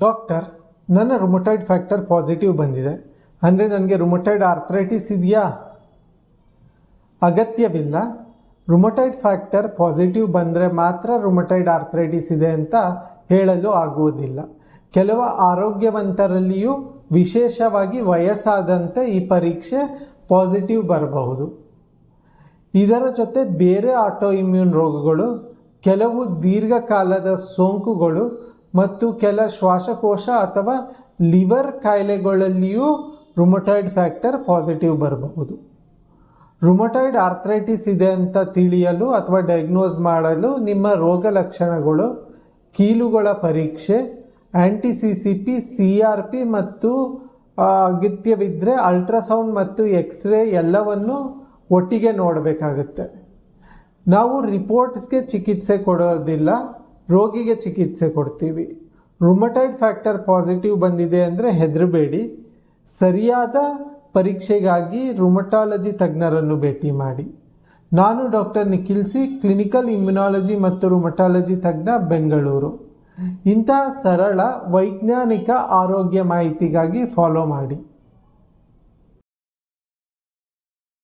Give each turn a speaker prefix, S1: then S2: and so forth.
S1: Doctor, ನನ್ನ rheumatoid factor positive ಬಂದಿದೆ. ಅಂದರೆ ನನಗೆ ರುಮಟಾಯ್ಡ್ ಆರ್ಥ್ರೈಟಿಸ್ ಇದೆಯಾ? ಅಗತ್ಯವಿಲ್ಲ. ರುಮಟಾಯ್ಡ್ ಫ್ಯಾಕ್ಟರ್ ಪಾಸಿಟಿವ್ ಬಂದರೆ ಮಾತ್ರ ರುಮಟಾಯ್ಡ್ ಆರ್ಥ್ರೈಟಿಸ್ ಇದೆ ಅಂತ ಹೇಳಲು ಆಗುವುದಿಲ್ಲ. ಕೆಲವು ಆರೋಗ್ಯವಂತರಲ್ಲಿಯೂ ವಿಶೇಷವಾಗಿ ವಯಸ್ಸಾದಂತೆ ಈ ಪರೀಕ್ಷೆ ಪಾಸಿಟಿವ್ ಬರಬಹುದು. ಇದರ ಜೊತೆ ಬೇರೆ ಆಟೋ ಇಮ್ಯೂನ್ ರೋಗಗಳು, ಕೆಲವು ದೀರ್ಘಕಾಲದ ಸೋಂಕುಗಳು ಮತ್ತು ಕೆಲ ಶ್ವಾಸಕೋಶ ಅಥವಾ ಲಿವರ್ ಕಾಯಿಲೆಗಳಲ್ಲಿಯೂ ರುಮಟಾಯ್ಡ್ ಫ್ಯಾಕ್ಟರ್ ಪಾಸಿಟಿವ್ ಬರಬಹುದು. ರುಮಟಾಯ್ಡ್ ಆರ್ಥ್ರೈಟಿಸ್ ಇದೆ ಅಂತ ತಿಳಿಯಲು ಅಥವಾ ಡಯಾಗ್ನೋಸ್ ಮಾಡಲು ನಿಮ್ಮ ರೋಗ ಲಕ್ಷಣಗಳು, ಕೀಲುಗಳ ಪರೀಕ್ಷೆ, ANTi-CCP, CRP ಮತ್ತು ಅಗತ್ಯವಿದ್ದರೆ ಅಲ್ಟ್ರಾಸೌಂಡ್ ಮತ್ತು ಎಕ್ಸ್ರೇ ಎಲ್ಲವನ್ನು ಒಟ್ಟಿಗೆ ನೋಡಬೇಕಾಗುತ್ತೆ. ನಾವು ರಿಪೋರ್ಟ್ಸ್ಗೆ ಚಿಕಿತ್ಸೆ ಕೊಡೋದಿಲ್ಲ, ರೋಗಿಗೆ ಚಿಕಿತ್ಸೆ ಕೊಡ್ತೀವಿ. ರುಮಟಾಯ್ಡ್ ಫ್ಯಾಕ್ಟರ್ ಪಾಸಿಟಿವ್ ಬಂದಿದೆ ಅಂದರೆ ಹೆದರಬೇಡಿ. ಸರಿಯಾದ ಪರೀಕ್ಷೆಗಾಗಿ ರುಮಟಾಲಜಿ ತಜ್ಞರನ್ನು ಭೇಟಿ ಮಾಡಿ. ನಾನು doctor Nikhil C, clinical immunology ಮತ್ತು ರುಮಟಾಲಜಿ ತಜ್ಞ, ಬೆಂಗಳೂರು. ಇಂತಹ ಸರಳ ವೈಜ್ಞಾನಿಕ ಆರೋಗ್ಯ ಮಾಹಿತಿಗಾಗಿ ಫಾಲೋ ಮಾಡಿ.